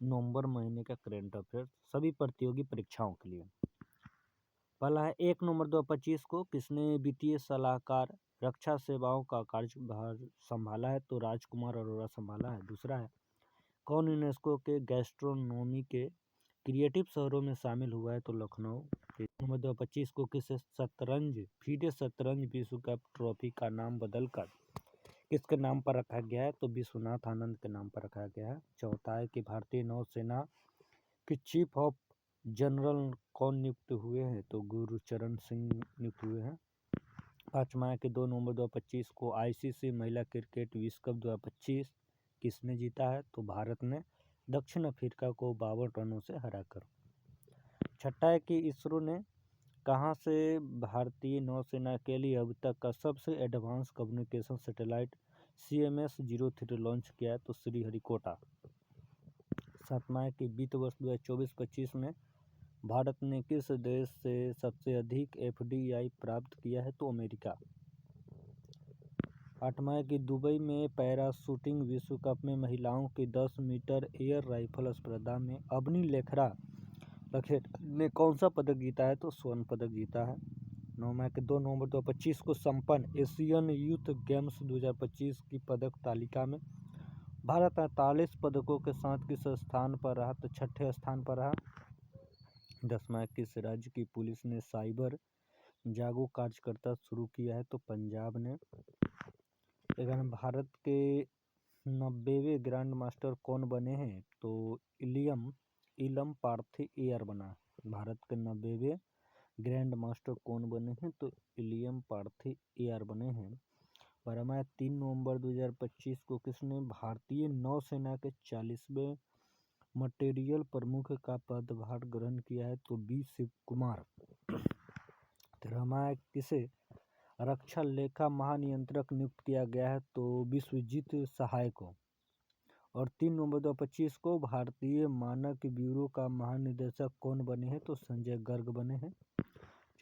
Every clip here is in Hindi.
नवंबर महीने का करंट अफेयर सभी प्रतियोगी परीक्षाओं के लिए। पहला है 1 नवंबर 2025 को किसने वित्तीय सलाहकार रक्षा सेवाओं का कार्यभार संभाला है? तो राजकुमार अरोड़ा संभाला है। दूसरा है कौन यूनेस्को के गैस्ट्रोनोमी के क्रिएटिव शहरों में शामिल हुआ है? तो लखनऊ। 1 नवंबर 2025 को किस FIDE शतरंज विश्व कप ट्रॉफी का नाम बदलकर किसके नाम पर रखा गया है? तो विश्वनाथ आनंद के नाम पर रखा गया है। चौथा है कि भारतीय नौसेना के चीफ ऑफ जनरल कौन नियुक्त हुए हैं? तो गुरचरण सिंह नियुक्त हुए हैं। पाँचवा है कि 2 नवंबर 2025 को ICC महिला क्रिकेट विश्व कप 2025 किसने जीता है? तो भारत ने दक्षिण अफ्रीका को 52 रनों से हराकर। छठा है कि इसरो ने कहाँ से भारतीय नौसेना के लिए अब तक का सबसे advance communication satellite CMS-03 launch किया है? तो श्रीहरिकोटा। सातवां है कि वित्त वर्ष 2024-25 में भारत ने किस देश से सबसे अधिक FDI प्राप्त किया है? तो अमेरिका। आठवां है कि दुबई में पैराशूटिंग विश्व कप में महिलाओं की 10 मीटर एयर राइफल स्पर्धा में अवनी लखेट ने कौन सा पदक जीता है? तो स्वर्ण पदक जीता है। 9वां है कि 2 नवंबर 2025 को संपन्न एशियन यूथ गेम्स 2025 की पदक तालिका में भारत 43 पदकों के साथ किस स्थान पर रहा? तो छठे स्थान पर रहा। 10वां है किस राज्य की पुलिस ने साइबर जागो कार्यकर्ता शुरू किया है? तो पंजाब ने। 11 भारत के 90वें ग्रैंड मास्टर कौन बने हैं? तो इलम पार्थिएयर बना। भारत के 90वें ग्रैंड मास्टर कौन बने हैं? तो इलियम पार्थिएयर बने हैं। 12वां 3 नवंबर 2025 को किसने भारतीय नौसेना के 40वें मटेरियल प्रमुख का पदभार ग्रहण किया है? तो बी शिव कुमार। 13वां किसे रक्षा लेखा महानियंत्रक नियुक्त किया गया है? तो विश्वजीत सहाय को। और 3 नवंबर 2025 को भारतीय मानक ब्यूरो का महानिदेशक कौन बने हैं? तो संजय गर्ग बने हैं।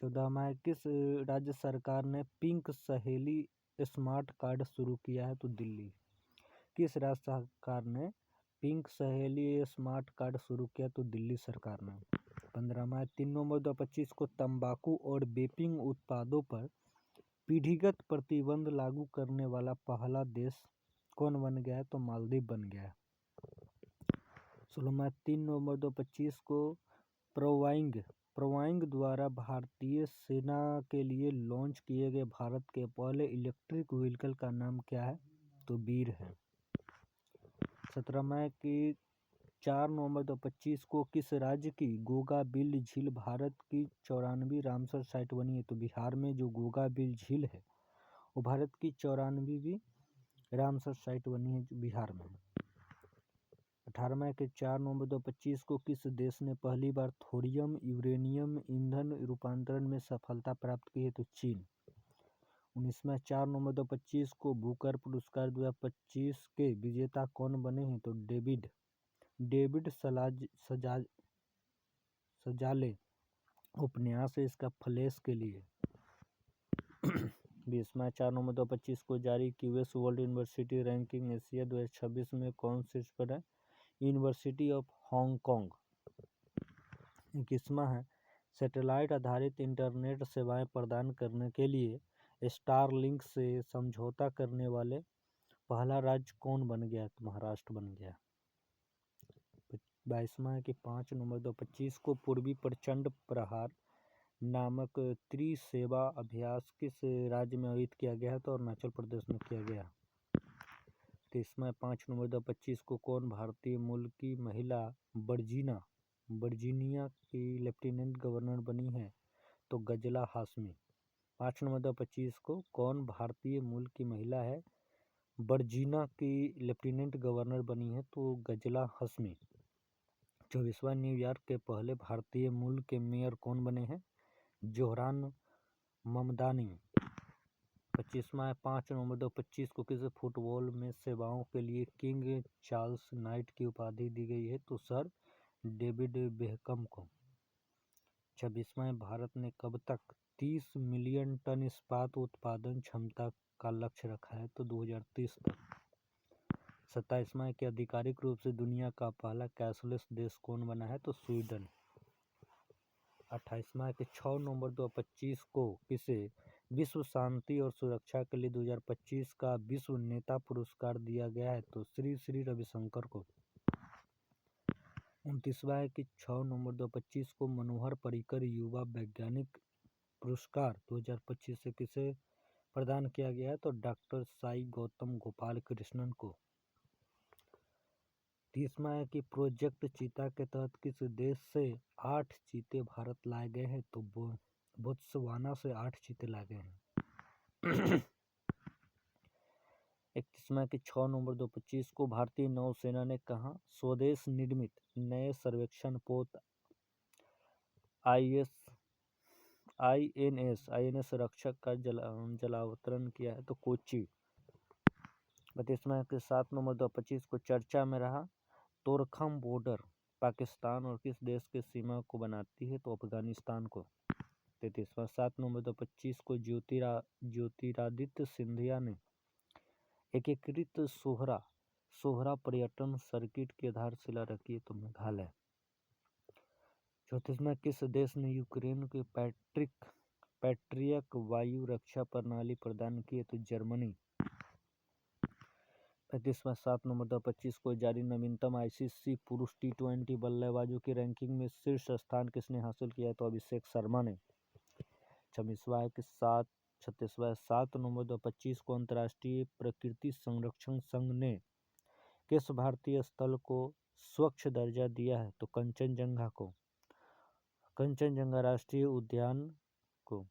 14वां किस राज्य सरकार ने पिंक सहेली स्मार्ट कार्ड शुरू किया है? तो दिल्ली। किस राज्य सरकार ने पिंक सहेली स्मार्ट कार्ड शुरू किया? तो दिल्ली सरकार ने। 15वां 3 नवंबर 2025 को तंबाकू और वेपिंग उत्पादों पर पीढ़ीगत प्रतिबंध लागू करने वाला पहला देश कौन बन गया है? तो मालदीव बन गया। 16वां 3 नवंबर 2025 को प्रोवाइंग द्वारा भारतीय सेना के लिए लॉन्च किए गए भारत के पहले इलेक्ट्रिक व्हीकल का नाम क्या है? तो वीर है। 17वां कि 4 नवंबर 2025 को किस राज्य की गोगाबिल झील भारत की 94वीं रामसर साइट बनी है? तो बिहार में जो गोगाबिल झील है वो भारत की 94वीं रामसर साइट बनी है जो बिहार में है। 18वां कि 4 नवंबर 2025 को किस देश ने पहली बार थोरियम यूरेनियम ईंधन रूपांतरण में सफलता प्राप्त की है? तो चीन। 19वां 4 नवंबर 2025 को बुकर पुरस्कार 2025 के विजेता कौन बने हैं? तो डेविड सजाले उपन्यास है इसका फ्लैश के लिए। 20वां 4 नवंबर 2025 को जारी QS world university ranking Asia 2026 में कौन शीर्ष पर है? University of Hong Kong. 21वां है सैटेलाइट आधारित इंटरनेट सेवाएं प्रदान करने के लिए स्टारलिंक से समझौता करने वाले पहला राज्य कौन बन गया? तो महाराष्ट्र बन गया। 22वां है कि 5 नवंबर 2025 को पूर्वी प्रचंड प्रहार नामक त्रिसेवा अभ्यास किस राज्य में आयोजित किया गया है? तो अरुणाचल प्रदेश में किया गया। 23वां 5 नवंबर 2025 को कौन भारतीय मूल की महिला वर्जीनिया की लेफ्टिनेंट गवर्नर बनी है? तो गजला हाशमी। 5 नवंबर 2025 को कौन भारतीय मूल की महिला है वर्जीनिया की लेफ्टिनेंट गवर्नर बनी है? तो गजला हाशमी। 24वां न्यूयॉर्क के पहले भारतीय मूल के मेयर कौन बने हैं? जोहरान ममदानी। 25वां 5 नवंबर 2025 को किस फुटबॉल में सेवाओं के लिए किंग चार्ल्स नाइट की उपाधि दी गई है? तो सर डेविड बेहकम को। 26वां भारत ने कब तक 30 मिलियन टन इस्पात उत्पादन क्षमता का लक्ष्य रखा है? तो 2030 तक। 27वां है कि आधिकारिक रूप से दुनिया का पहला कैशलेस देश कौन बना है? तो स्वीडन। 28वां है कि 6 नवंबर 2025 को किसे विश्व शांति और सुरक्षा के लिए 2025 का विश्व नेता पुरस्कार दिया गया है? तो श्री श्री रविशंकर को। 29वां है कि 6 नवंबर 2025 को मनोहर पर्रिकर युवा वैज्ञानिक पुरस्कार 2025 से किसे प्रदान किया गया है? तो डॉक्टर साई गौतम गोपाल कृष्णन को। 30वां है कि प्रोजेक्ट चीता के तहत किस देश से 8 चीते भारत लाए गए हैं? तो बोत्सवाना से 8 चीते लाए गए हैं। 31वां है कि 6 नवंबर 2025 को भारतीय नौसेना ने कहा स्वदेश निर्मित नए सर्वेक्षण पोत INS रक्षक का जलावतरण किया है? तो कोच्चि। 32वां है कि 7 नवंबर 2025 को चर्चा में रहा तोरखम बॉर्डर पाकिस्तान और किस देश की सीमा को बनाती है? तो अफगानिस्तान को। 33वां 7 नवंबर 2025 को ज्योतिरादित्य सिंधिया ने एकीकृत सोहरा पर्यटन सर्किट की आधारशिला रखी है? तो मेघालय। 34वां किस देश ने यूक्रेन को पैट्रियट वायु रक्षा प्रणाली प्रदान की है? तो जर्मनी। 35वां 7 नवंबर 2025 को जारी नवीनतम ICC पुरुष T20 बल्लेबाजों की रैंकिंग में शीर्ष स्थान किसने हासिल किया है? तो अभिषेक शर्मा ने। 36वां है कि 7 नवंबर 2025 को अंतर्राष्ट्रीय प्रकृति संरक्षण संघ ने किस भारतीय स्थल को स्वच्छ दर्जा दिया है? तो कंचनजंगा राष्ट्रीय उद्यान को।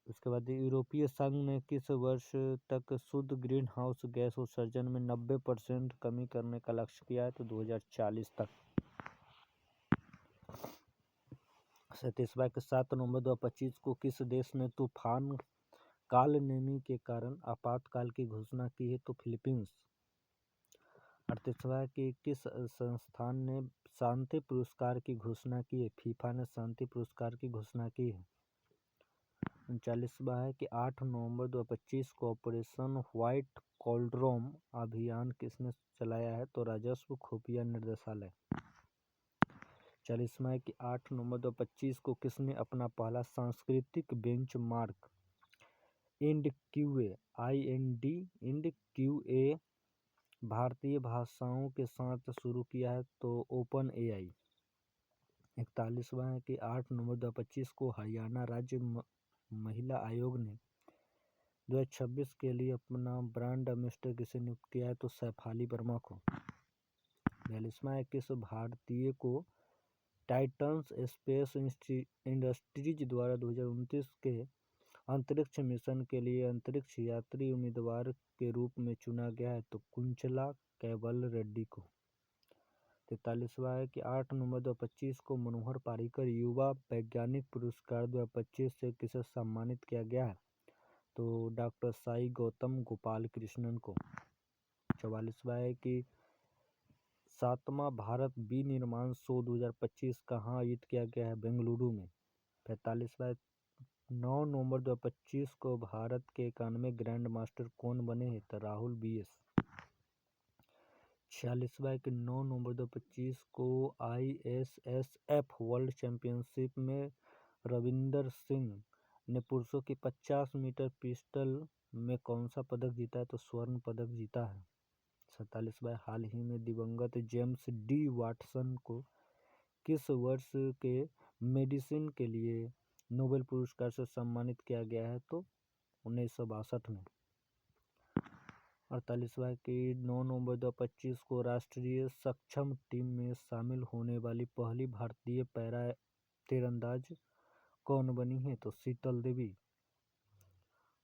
उसके बाद यूरोपीय संघ ने किस वर्ष तक शुद्ध ग्रीन हाउस गैस उत्सर्जन में 90% कमी करने का लक्ष्य किया है? तो 2040 तक। 37वां के 7 नवंबर 2025 को किस देश ने तूफान कालनेमी के कारण आपातकाल की घोषणा की है? तो फिलीपींस। 38वां कि किस संस्थान ने शांति पुरस्कार की घोषणा की है? फीफा ने शांति पुरस्कार की घोषणा की है। 39वां है कि 8 नवंबर 2025 को ऑपरेशन व्हाइट कॉलड्रॉम अभियान किसने चलाया है? तो राजस्व खुफिया निर्देशालय। 40वां है कि 8 नवंबर 2025 को किसने अपना पहला सांस्कृतिक बेंचमार्क INDQA भारतीय भाषाओं के साथ शुरू किया है? तो OpenAI। 41वां है कि 8 नवंबर 2025 को हरियाणा राज्य महिला आयोग ने 2026 के लिए अपना ब्रांड एम्बेसडर किसे नियुक्त किया है? तो सैफाली वर्मा को। 42वां है किस भारतीय को टाइटन्स स्पेस इंडस्ट्रीज द्वारा 2029 के अंतरिक्ष मिशन के लिए अंतरिक्ष यात्री उम्मीदवार के रूप में चुना गया है? तो कुंचला कैवल रेड्डी को। 43वां है कि 8 नवंबर 2025 को मनोहर पर्रिकर युवा वैज्ञानिक पुरस्कार 2025 से किसे सम्मानित किया गया है? तो डॉक्टर साई गौतम गोपाल कृष्णन को। 44वां है कि 7वां भारत विनिर्माण शो 2025 कहाँ आयोजित किया गया है? बेंगलुरु में। 45वां 9 नवंबर 2025 को भारत के 91 ग्रैंड मास्टर कौन बने हैं? तो राहुल BS। 46वां कि 9 नवंबर 2025 को ISSF वर्ल्ड चैंपियनशिप में रविंदर सिंह ने पुरुषों की 50 मीटर पिस्टल में कौन सा पदक जीता है? तो स्वर्ण पदक जीता है। 47वां हाल ही में दिवंगत जेम्स D वाटसन को किस वर्ष के मेडिसिन के लिए नोबेल पुरस्कार से सम्मानित किया गया है? तो 1962 में। 48वां कि 9 नवंबर 2025 को राष्ट्रीय सक्षम टीम में शामिल होने वाली पहली भारतीय पैरा तीरंदाज कौन बनी है? तो शीतल देवी।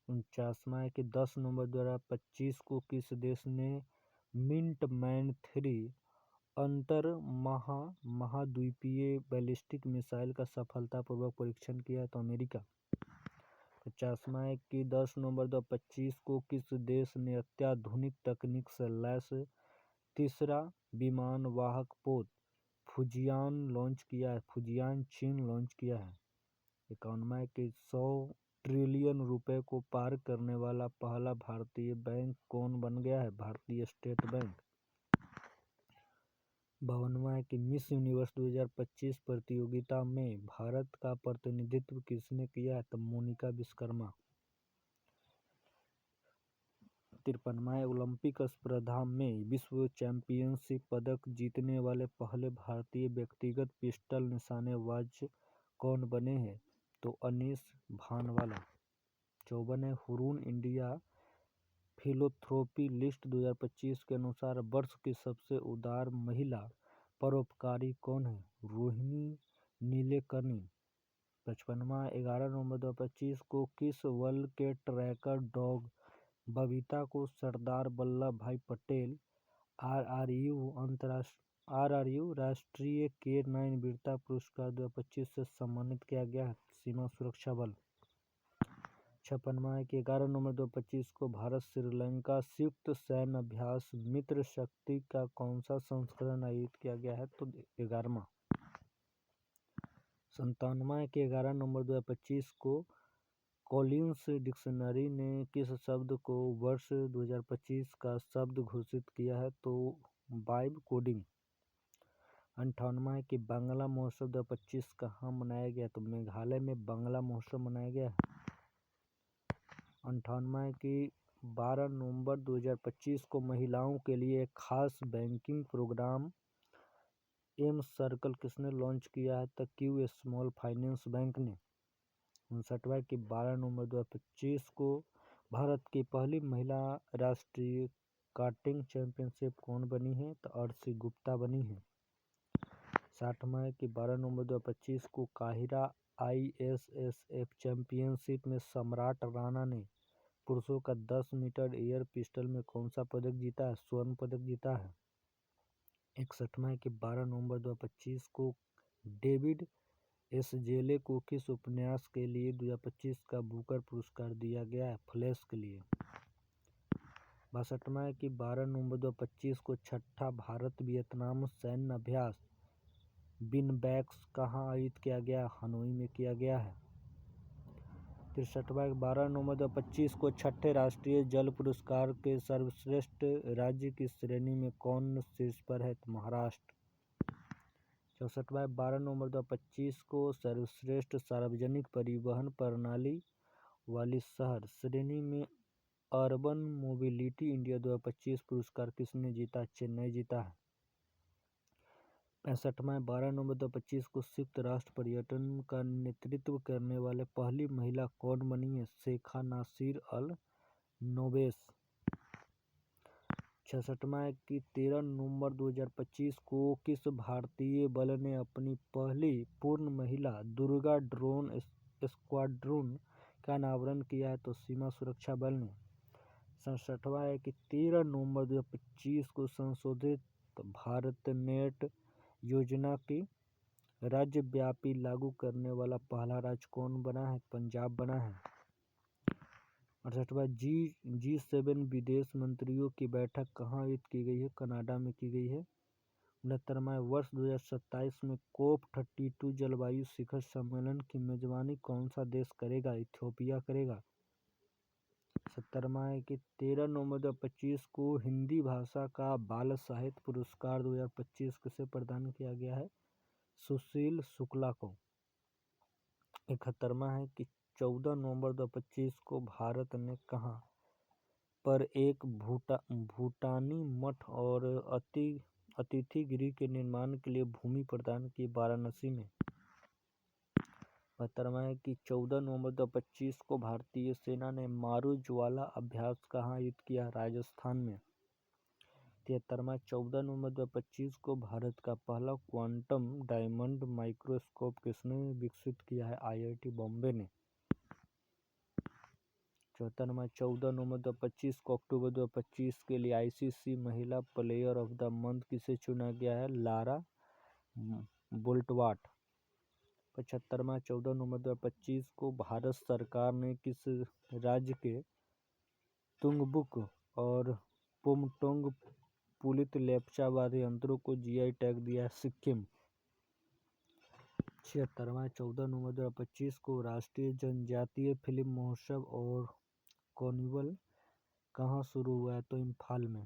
49वां कि 10 नवंबर 2025 को किस देश ने मिंटमैन 3 अंतर महाद्वीपीय बैलिस्टिक मिसाइल का सफलतापूर्वक परीक्षण किया है? तो अमेरिका। 50वां कि 10 नवंबर 2025 को किस देश ने अत्याधुनिक तकनीक से लैस तीसरा विमान वाहक पोत फुजियान चीन लॉन्च किया है? 51वां कि 100 ट्रिलियन रुपए को पार करने वाला पहला भारतीय बैंक कौन बन गया है? भारतीय स्टेट बैंक। 52वां है कि मिस यूनिवर्स 2025 प्रतियोगिता में भारत का प्रतिनिधित्व किसने किया है? तो मोनिका विश्वकर्मा। 53वां है ओलंपिक स्पर्धा में विश्व चैंपियनशिप पदक जीतने वाले पहले भारतीय व्यक्तिगत पिस्टल निशानेबाज कौन बने हैं? तो अनीश भानवाला। 54 है हुरून इंडिया फिलोथ्रोपी लिस्ट 2025 के अनुसार वर्ष की सबसे उदार महिला परोपकारी कौन है? रोहिणी नीलेकर्णी। 55वां 11 नवंबर 2025 को किस वर्ल्ड के ट्रैकर डॉग बबीता को सरदार वल्लभ भाई पटेल आरआरयू राष्ट्रीय K9 वीरता पुरस्कार 2025 से सम्मानित किया गया है? सीमा सुरक्षा बल। 56वां है कि 11 नवंबर 2025 को भारत श्रीलंका संयुक्त सैन्य अभ्यास मित्र शक्ति का कौन सा संस्करण आयोजित किया गया है? तो 11वां। 57वां है कि 11 नवंबर 2025 को कॉलिन्स डिक्शनरी ने किस शब्द को वर्ष 2025 का शब्द घोषित किया है? तो वाइब कोडिंग। 58वां है कि बांग्ला महोत्सव 2025 कहाँ मनाया गया? तो मेघालय में बांग्ला महोत्सव मनाया गया है। 58वां है कि 12 नवंबर 2025 को महिलाओं के लिए एक खास बैंकिंग प्रोग्राम एम सर्कल किसने लॉन्च किया है? तो क्यू स्मॉल फाइनेंस बैंक ने। 59वां है कि 12 नवंबर 2025 को भारत की पहली महिला राष्ट्रीय कार्टिंग चैंपियनशिप कौन बनी है? तो अर्शी गुप्ता बनी है। 60वां है कि 12 नवंबर 2025 को काहिरा ISSF चैंपियनशिप में सम्राट राणा ने पुरुषों का 10 मीटर एयर पिस्टल में कौन सा पदक जीता है? स्वर्ण पदक जीता है। 61वां है कि 12 नवंबर 2025 को डेविड एसजेले को किस उपन्यास के लिए 2025 का बुकर पुरस्कार दिया गया है? फ्लैश के लिए। 62वां है कि 12 नवंबर 2025 को छठा भारत वियतनाम सैन्य अभ्यास बिनबैक्स कहाँ आयोजित किया गया? हनोई में किया गया है। 63वां 12 नवंबर 2025 को छठे राष्ट्रीय जल पुरस्कार के सर्वश्रेष्ठ राज्य की श्रेणी में कौन शीर्ष पर है? तो महाराष्ट्र। 64वां 12 नवंबर 2025 को सर्वश्रेष्ठ सार्वजनिक परिवहन प्रणाली वाली शहर श्रेणी में अर्बन मोबिलिटी इंडिया 2025 पुरस्कार किसने जीता? चेन्नई जीता है। 65वां 12 नवंबर 2025 को संयुक्त राष्ट्र पर्यटन का नेतृत्व करने वाले पहली महिला कौन बनी है? शेखा नासिर अल नोबेस। 66वां है कि 13 नवंबर 2025 को किस भारतीय बल ने अपनी पहली पूर्ण महिला दुर्गा ड्रोन स्क्वाड्रन का अनावरण किया है? तो सीमा सुरक्षा बल ने। 67वां है कि 13 नवंबर 2025 को संशोधित भारतनेट योजना की राज्यव्यापी लागू करने वाला पहला राज्य कौन बना है? पंजाब बना है। 68वां G7 विदेश मंत्रियों की बैठक कहाँ आयोजित की गई है? कनाडा में की गई है। 69वां वर्ष 2027 में COP32 जलवायु शिखर सम्मेलन की मेजबानी कौन सा देश करेगा? इथियोपिया करेगा। 70वां है कि 13 नवंबर 2025 को हिंदी भाषा का बाल साहित्य पुरस्कार 2025 किसे प्रदान किया गया है? सुशील शुक्ला को। 71वां है कि 14 नवंबर 2025 को भारत ने कहाँ पर एक भूटानी मठ और अतिथि गृह के निर्माण के लिए भूमि प्रदान की? वाराणसी में। 72वां है कि 14 नवंबर 2025 को भारतीय सेना ने मारू ज्वाला अभ्यास कहाँ आयोजित किया? राजस्थान में। 73वां 14 नवंबर 2025 को भारत का पहला क्वांटम डायमंड माइक्रोस्कोप किसने विकसित किया है? IIT बॉम्बे ने। 74वां 14 नवंबर 2025 को अक्टूबर 2025 के लिए ICC महिला प्लेयर ऑफ द मंथ किसे चुना गया है? लारा बोल्टवाट। 75वां 14 नवंबर 2025 को भारत सरकार ने किस राज्य के तुंगबुक और पोमटोंग पुलित लेप्चा वाद्य यंत्रों को GI टैग दिया है? सिक्किम। 76वां 14 नवंबर 2025 को राष्ट्रीय जनजातीय फिल्म महोत्सव और कार्निवल कहाँ शुरू हुआ है? तो इम्फाल में।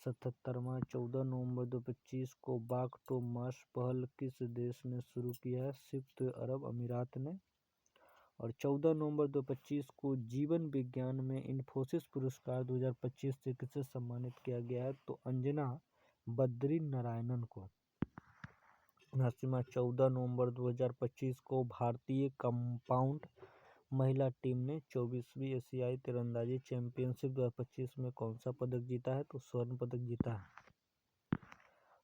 77वां 14 नवंबर 2025 को बाघ टू मास पहल किस देश ने शुरू किया है? संयुक्त अरब अमीरात ने। और 14 नवंबर 2025 को जीवन विज्ञान में इन्फोसिस पुरस्कार 2025 से किसे सम्मानित किया गया है? तो अंजना बद्री नारायणन को। 79वां 14 नवंबर 2025 को भारतीय कंपाउंड महिला टीम ने 24वीं एशियाई तीरंदाजी चैंपियनशिप 2025 में कौन सा पदक जीता है? तो स्वर्ण पदक जीता है।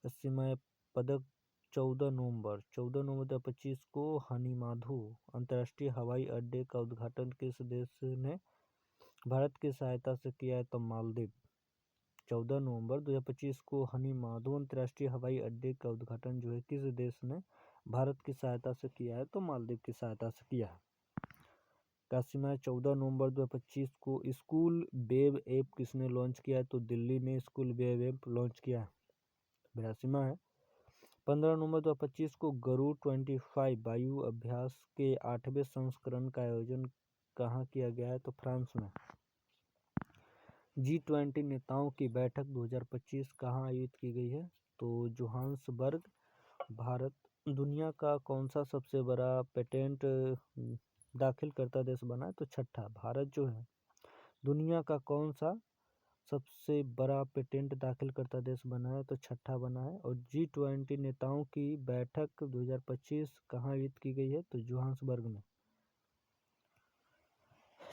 80वां पदक 14 नवंबर 2025 को हनीमाधु अंतर्राष्ट्रीय हवाई अड्डे का उद्घाटन किस देश ने भारत की सहायता से किया है? तो मालदीव। 14 नवंबर 2025 को हनीमाधु अंतर्राष्ट्रीय हवाई अड्डे का उद्घाटन जो है किस देश ने भारत की सहायता से किया है? तो मालदीव की सहायता से किया है। 81वां 14 नवंबर 2025 को स्कूल वेब ऐप किसने लॉन्च किया है? तो दिल्ली ने स्कूल वेब ऐप लॉन्च किया है। 82वां है 15 नवंबर 2025 को गरुड़ 25 वायु अभ्यास के 8वें संस्करण का आयोजन कहाँ किया गया है? तो फ्रांस में। G20 नेताओं की बैठक 2025 कहाँ आयोजित की गई है? तो जोहान्सबर्ग। भारत दुनिया का कौन सा सबसे बड़ा पेटेंट दाखिल करता देश बना है? तो छठा। भारत जो है दुनिया का कौन सा सबसे बड़ा पेटेंट दाखिल करता देश बना है? तो छठा बना है। और G20 नेताओं की बैठक 2025 कहाँ आयोजित की गई है? तो जोहान्सबर्ग में।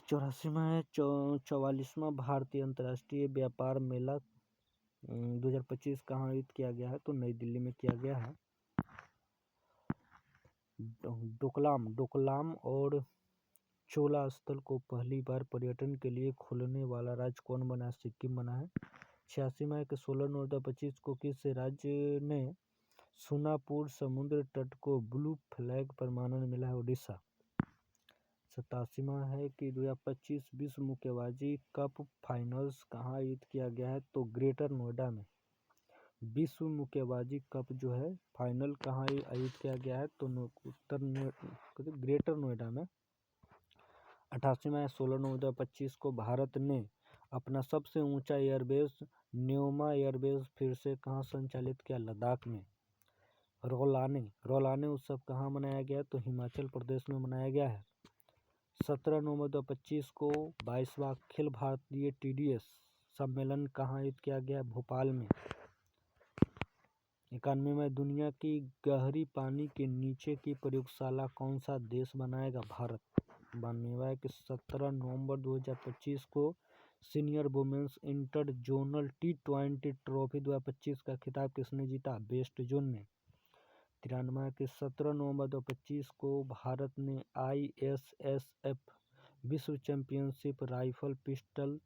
84वां 44वां भारतीय अंतर्राष्ट्रीय व्यापार मेला 2025 कहाँ आयोजित किया गया है? तो नई दिल्ली में किया गया है। डोकलाम और चोला स्थल को पहली बार पर्यटन के लिए खोलने वाला राज्य कौन बना है? सिक्किम बना है। 86वां 16 नवंबर 2025 को किस राज्य ने सोनापुर समुद्र तट को ब्लू फ्लैग प्रमाणन मिला है? उड़ीसा। 87वां है कि 2025 विश्व मुक्केबाजी कप फाइनल्स कहाँ आयोजित किया गया है? तो ग्रेटर नोएडा में। विश्व मुक्केबाजी कप जो है फाइनल कहाँ आयोजित किया गया है? तो ग्रेटर नोएडा में। 88वां 16 नवंबर 2025 को भारत ने अपना सबसे ऊंचा एयरबेस न्योमा एयरबेस फिर से कहाँ संचालित किया? लद्दाख में। रौलाने उत्सव कहाँ मनाया गया? तो हिमाचल प्रदेश में मनाया गया है। 17 नवंबर 2025 को 22वां अखिल भारतीय TDS सम्मेलन कहाँ आयोजित किया गया? भोपाल में। 91वां दुनिया की गहरी पानी के नीचे की प्रयोगशाला कौन सा देश बनाएगा? भारत। 92वां कि 17 नवंबर 2025 को senior women's inter zonal T20 trophy 2025 का खिताब किसने जीता? वेस्ट जोन ने। 93वां कि 17 नवंबर 2025 को भारत ने ISSF विश्व चैंपियनशिप राइफल पिस्टल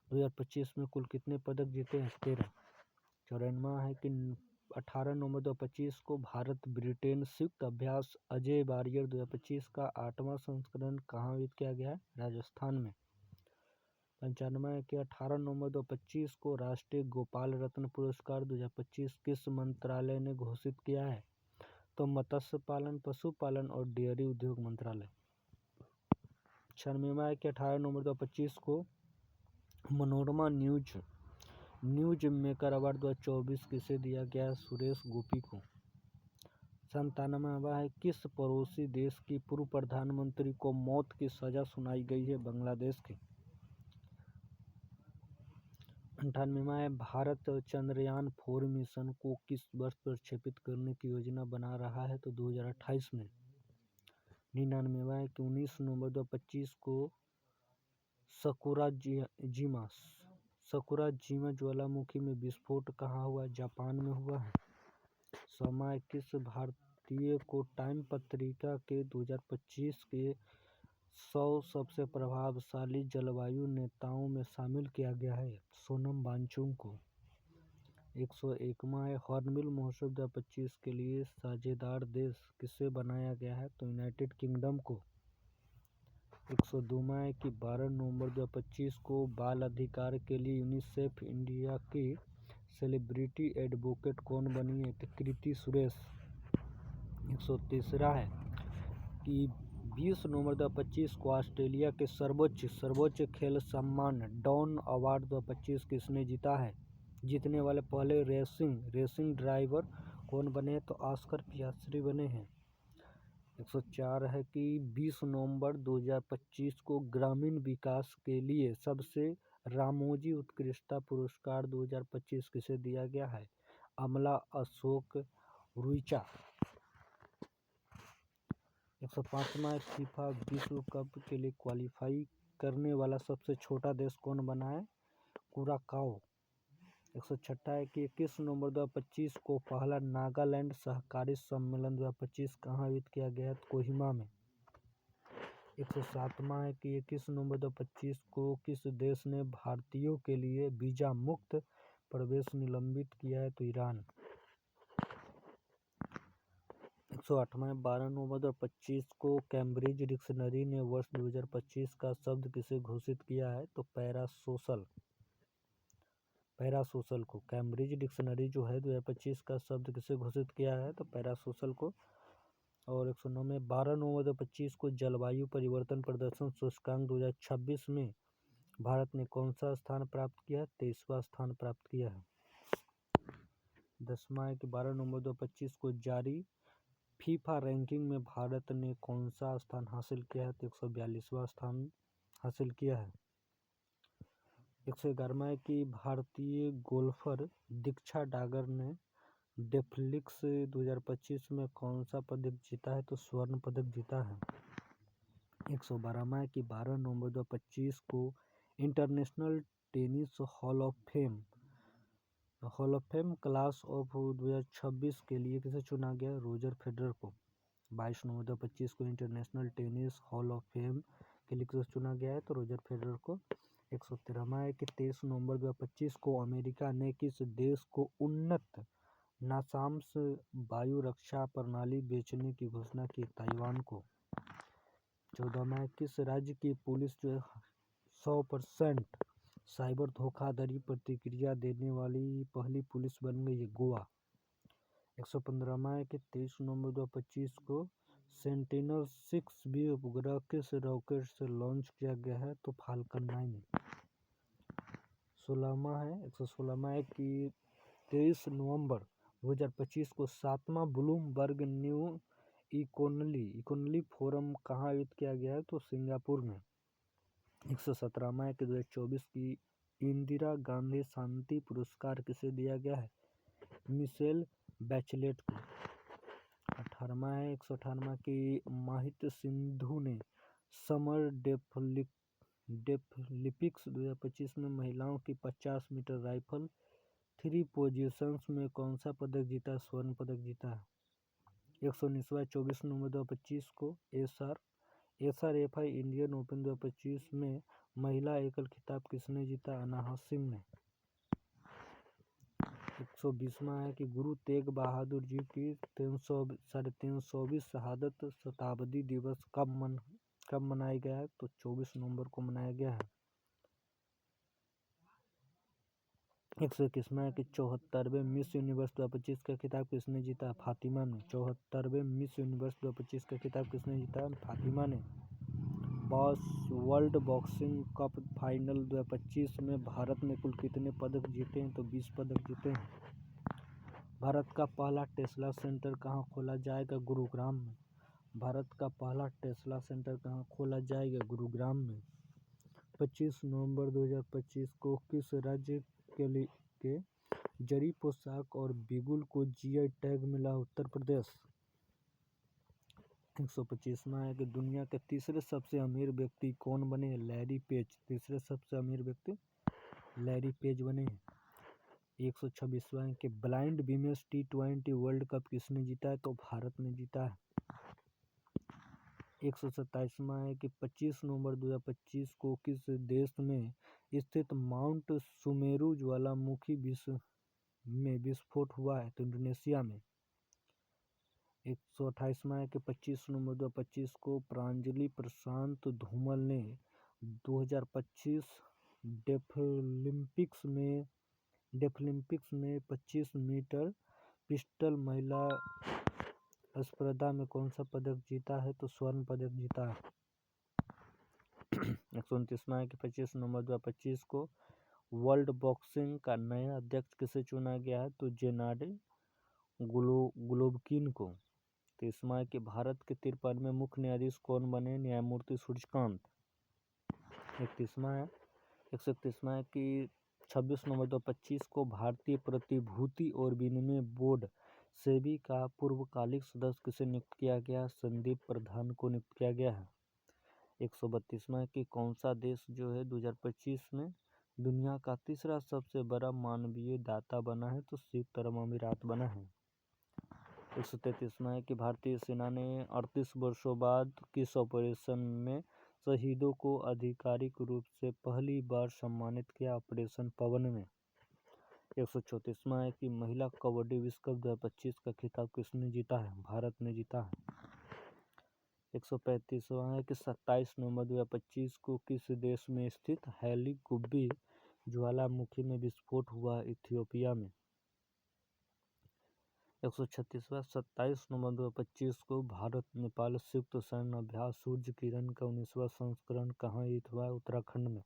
2025 में कुल कितने पदक जीते हैं? 13। 94वां है कि 18 नवंबर 2025 को भारत ब्रिटेन संयुक्त अभ्यास अजय वारियर 2025 का 8वां संस्करण कहाँ आयोजित किया गया है? राजस्थान में। 95वां है कि 18 नवंबर 2025 को राष्ट्रीय गोपाल रत्न पुरस्कार 2025 किस मंत्रालय ने घोषित किया है? तो मत्स्य पालन पशुपालन और डेयरी उद्योग मंत्रालय। 96वां है कि 18 नवंबर 2025 को मनोरमा न्यूज मेकर अवार्ड 2024 किसे दिया गया? सुरेश गोपी को। 97वां है किस पड़ोसी देश की पूर्व प्रधानमंत्री को मौत की सजा सुनाई गई है? बांग्लादेश की। 98वां है भारत चंद्रयान 4 मिशन को किस वर्ष प्रक्षेपित करने की योजना बना रहा है? तो 2028 में। 99वां है कि 19 नवंबर 2025 को सकुराजिमा ज्वालामुखी में विस्फोट कहाँ हुआ? जापान में हुआ है। 100वां है किस भारतीय को टाइम पत्रिका के 2025 के 100 सबसे प्रभावशाली जलवायु नेताओं में शामिल किया गया है? सोनम वांगचुक को। 101वां है हॉर्नबिल महोत्सव 2025 के लिए साझेदार देश किसे बनाया गया है? तो यूनाइटेड किंगडम को। 102वां है कि 12 नवंबर 2025 को बाल अधिकार के लिए यूनिसेफ इंडिया की सेलिब्रिटी एडवोकेट कौन बनी है? तो कृति सुरेश। 130 है कि 20 नवंबर 2025 को ऑस्ट्रेलिया के सर्वोच्च खेल सम्मान डॉन अवार्ड 2025 किसने जीता है? जीतने वाले पहले रेसिंग ड्राइवर कौन बने? तो ऑस्कर पियास्ट्री बने हैं। 104 है कि 20 नवंबर 2025 को ग्रामीण विकास के लिए सबसे रामोजी उत्कृष्टता पुरस्कार 2025 किसे दिया गया है? अमला अशोक रुईचा। 105वां फीफा विश्व कप के लिए क्वालिफाई करने वाला सबसे छोटा देश कौन बना है? कुराकाओ। 106 है कि 21 नवंबर 2025 को पहला नागालैंड सहकारी सम्मेलन 2025 कहाँ आयोजित किया गया है? कोहिमा में। 107वां है कि 21 नवंबर 2025 को किस देश ने भारतीयों के लिए वीजा मुक्त प्रवेश निलंबित किया है? तो ईरान। 108वां 12 नवंबर 2025 को कैम्ब्रिज डिक्शनरी ने वर्ष 2025 का शब्द किसे घोषित किया है? तो पैरासोशल को। कैम्ब्रिज डिक्शनरी जो है 2025 का शब्द किसे घोषित किया है? तो पैरासोशल को। और 109 में 12 नवंबर 2025 को जलवायु परिवर्तन प्रदर्शन सूचकांक 2026 में भारत ने कौन सा स्थान प्राप्त किया है? 23वां स्थान प्राप्त किया है। 10वां है कि 12 नवंबर 2025 को जारी फीफा रैंकिंग में भारत ने कौन सा स्थान हासिल किया है? तो 142वां स्थान हासिल किया है। 111वां है कि भारतीय गोल्फर दीक्षा डागर ने डेफलिक्स 2025 में कौन सा पदक जीता है? तो स्वर्ण पदक जीता है। 112वां है कि 12 नवंबर 2025 को international tennis hall of fame class of 2026 के लिए किसे चुना गया? रोजर फेडरर को। 22 नवंबर 2025 को international tennis hall of fame के लिए किसे चुना गया है? तो रोजर फेडरर को। 113वां है कि 23 नवंबर 2025 को अमेरिका ने किस देश को उन्नत नासाम्स वायु रक्षा प्रणाली बेचने की घोषणा की? ताइवान को। 14वां है किस राज्य की पुलिस जो 100% साइबर धोखाधड़ी प्रतिक्रिया देने वाली पहली पुलिस बन गई है? गोवा। 115वां है कि 23 नवंबर 2025 को सेंटिनल-6B उपग्रह किस रॉकेट से लॉन्च किया गया है? तो फाल्कन 9। 116वां है कि 23 नवंबर 2025 को 7वां ब्लूमबर्ग न्यू इकोनॉमी फोरम कहाँ आयोजित किया गया है? तो सिंगापुर में। 117वां है कि 2024 की इंदिरा गांधी शांति पुरस्कार किसे दिया गया है? मिशेल बैचलेट को। 118वां की माहित सिंधु ने समर डेफलिम्पिक्स 2025 में महिलाओं की 50 मीटर राइफल 3 पोजीशंस में कौन सा पदक जीता? स्वर्ण पदक जीता है। 119वां 24 नवंबर 2025 को SRFI इंडियन ओपन 2025 में महिला एकल खिताब किसने जीता? अनाहत सिंह ने। 120वां है कि गुरु तेग बहादुर जी की 350वीं शहादत शताब्दी दिवस कब मनाया गया है? तो 24 नवंबर को मनाया गया है। 121वां है कि 74वें मिस यूनिवर्स 2025 का खिताब किसने जीता? फातिमा ने। 74वें मिस यूनिवर्स 2025 का खिताब किसने जीता? फातिमा ने। वर्ल्ड बॉक्सिंग कप फाइनल 2025 में भारत ने कुल कितने पदक जीते हैं? तो 20 पदक जीते हैं। भारत का पहला टेस्ला सेंटर कहाँ खोला जाएगा? गुरुग्राम में। भारत का पहला टेस्ला सेंटर कहाँ खोला जाएगा? गुरुग्राम में। 25 नवंबर 2025 को किस राज्य के जरी पोशाक और बिगुल को जीआई टैग मिला? उत्तर प्रदेश। 125वां है कि दुनिया के तीसरे सबसे अमीर व्यक्ति कौन बने? Larry page. तीसरे सबसे अमीर व्यक्ति लैरी पेज बने। 126वां है कि blind women's T20 world cup किसने जीता है? तो भारत ने जीता है। 127वां है कि 25 नवंबर 2025 को किस देश में स्थित माउंट सुमेरु ज्वालामुखी में विस्फोट हुआ है? तो इंडोनेशिया में। 128वां है कि 25 नवंबर 2025 को प्रांजलि प्रशांत धूमल ने 2025 डेफलिम्पिक्स में 25 मीटर पिस्टल महिला स्पर्धा में कौन सा पदक जीता है? तो स्वर्ण पदक जीता है। 129वां है कि 25 नवंबर 2025 को वर्ल्ड बॉक्सिंग का नया अध्यक्ष किसे चुना गया है? तो जेनाडी गोलोवकिन को। 30वां है कि भारत के 53वें मुख्य न्यायाधीश कौन बने? न्यायमूर्ति सूर्यकांत। 131वां है कि 26 नवंबर 2025 को भारतीय प्रतिभूति और विनिमय बोर्ड सेबी का पूर्वकालिक सदस्य किसे नियुक्त किया गया? संदीप प्रधान को नियुक्त किया गया है। 132वां है कि कौन सा देश जो है 2025 में दुनिया का तीसरा सबसे बड़ा मानवीय दाता बना है? तो संयुक्त अरब अमीरात बना है। 133वां है कि भारतीय सेना ने 38 वर्षों बाद किस ऑपरेशन में शहीदों को आधिकारिक रूप से पहली बार सम्मानित किया? ऑपरेशन पवन में। 134वां है कि महिला कबड्डी विश्व कप 2025 का खिताब किसने जीता है? भारत ने जीता है। 135वां है कि 27 नवंबर 2025 को किस देश में स्थित हैली गुब्बी ज्वालामुखी में विस्फोट हुआ? इथियोपिया में। 136वां 27 नवंबर 2025 को भारत नेपाल संयुक्त सैन्य अभ्यास सूर्य किरण का 19वां संस्करण कहाँ आयोजित हुआ? उत्तराखंड में।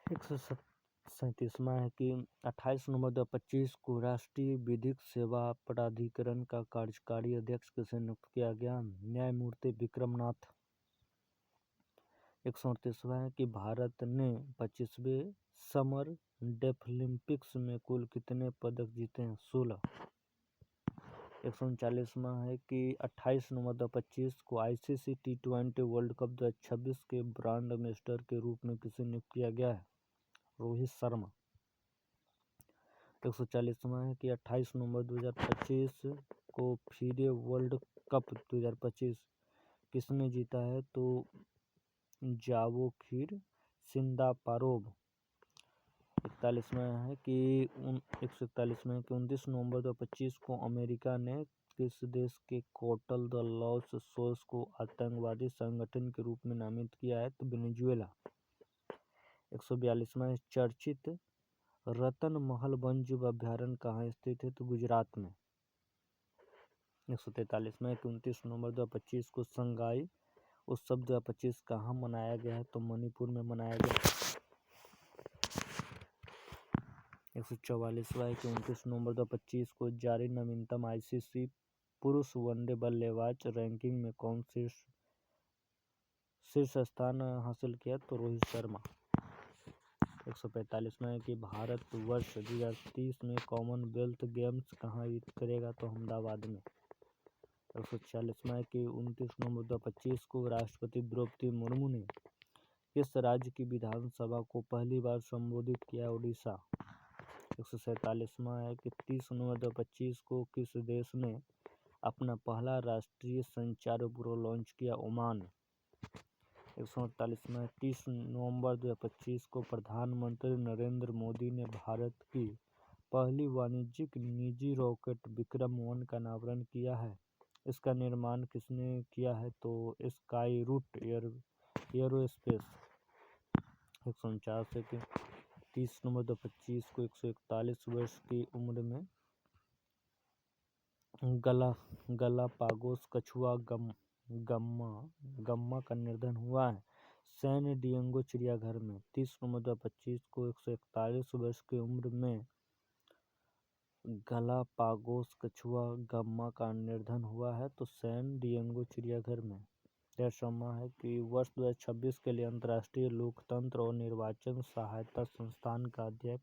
137वां है कि 28 नवंबर 2025 को राष्ट्रीय विधिक सेवा प्राधिकरण का कार्यकारी अध्यक्ष किसे नियुक्त किया गया? न्यायमूर्ति विक्रम नाथ। 138वां है कि भारत ने 25वें समर डेफलिम्पिक्स में कुल कितने पदक जीते हैं? 16। 139वां है कि 28 नवंबर 2025 को ICC T20 वर्ल्ड कप 2026 के ब्रांड एम्बेसडर के रूप में किसे नियुक्त किया गया है? रोहित शर्मा। 140वां है कि 28 नवंबर 2025 को फीडे वर्ल्ड कप 2025 किसने जीता है? तो जावोखिर सिंदापारोव। 141वां है कि 29 नवंबर 2025 को अमेरिका ने किस देश के कोटल द लॉस सोर्स को आतंकवादी संगठन के रूप में नामित किया है? तो वेनेजुएला। 142वां चर्चित रतन महल वन्यजीव अभ्यारण्य कहाँ स्थित है? तो गुजरात में। 143वां कि 29 नवंबर 2025 को संगाई उत्सव 2025 कहाँ मनाया गया है? तो मणिपुर में मनाया गया। 144वां कि 29 नवंबर 2025 को जारी नवीनतम ICC पुरुष वनडे बल्लेबाज रैंकिंग में कौन शीर्ष स्थान हासिल किया? तो रोहित शर्मा। 145वां कि भारत वर्ष 2030 में कॉमनवेल्थ गेम्स कहाँ आयोजित करेगा? तो अहमदाबाद में। 146वां कि 29 नवंबर 2025 को राष्ट्रपति द्रौपदी मुर्मू ने किस राज्य की विधानसभा को पहली बार संबोधित किया? उड़ीसा। 147वां है कि 30 नवंबर 2025 को किस देश ने अपना पहला राष्ट्रीय संचार उपग्रह लॉन्च किया? ओमान। 148वां 30 नवंबर 2025 को प्रधानमंत्री नरेंद्र मोदी ने भारत की पहली वाणिज्यिक निजी रॉकेट विक्रम-1 का अनावरण किया है। इसका निर्माण किसने किया है? तो स्काईरूट एरोस्पेस। 149 है कि 30 नवंबर 2025 को 141 वर्ष की उम्र में गलापागोस कछुआ गम्मा का निधन हुआ है सैन डिएगो चिड़ियाघर में। 30 नवंबर 2025 को 141 वर्ष की उम्र में गलापागोस कछुआ गम्मा का निधन हुआ है तो सैन डिएगो चिड़ियाघर में। 13वां है कि वर्ष 2026 के लिए अंतर्राष्ट्रीय लोकतंत्र और निर्वाचन सहायता संस्थान का अध्ययन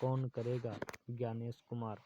कौन करेगा? ज्ञानेश कुमार।